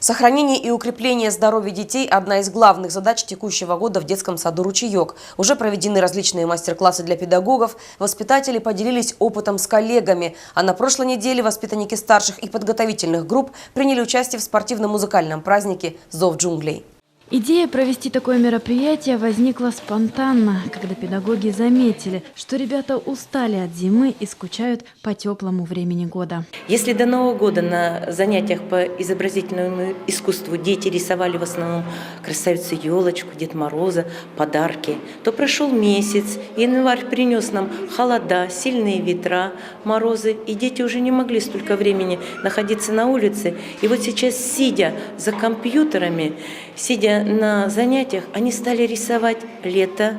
Сохранение и укрепление здоровья детей – одна из главных задач текущего года в детском саду «Ручеек». Уже проведены различные мастер-классы для педагогов, воспитатели поделились опытом с коллегами. А на прошлой неделе воспитанники старших и подготовительных групп приняли участие в спортивно-музыкальном празднике «Зов джунглей». Идея провести такое мероприятие возникла спонтанно, когда педагоги заметили, что ребята устали от зимы и скучают по теплому времени года. Если до Нового года на занятиях по изобразительному искусству дети рисовали в основном красавицу елочку, Дед Мороза, подарки, то прошел месяц, январь принес нам холода, сильные ветра, морозы, и дети уже не могли столько времени находиться на улице. И вот сейчас, сидя за компьютерами, сидя на занятиях, они стали рисовать лето,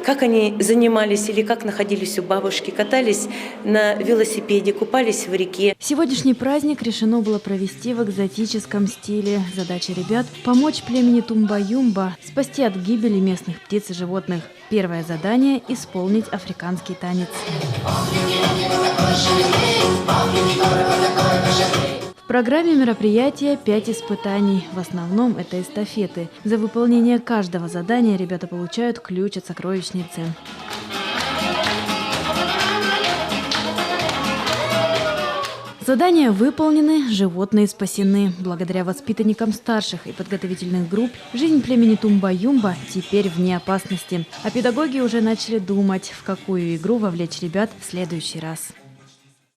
как они занимались или как находились у бабушки, катались на велосипеде, купались в реке. Сегодняшний праздник решено было провести в экзотическом стиле. Задача ребят – помочь племени Тумба-Юмба спасти от гибели местных птиц и животных. Первое задание – исполнить африканский танец. В программе мероприятия 5 испытаний. В основном это эстафеты. За выполнение каждого задания ребята получают ключ от сокровищницы. Задания выполнены, животные спасены. Благодаря воспитанникам старших и подготовительных групп жизнь племени Тумба-Юмба теперь вне опасности. А педагоги уже начали думать, в какую игру вовлечь ребят в следующий раз.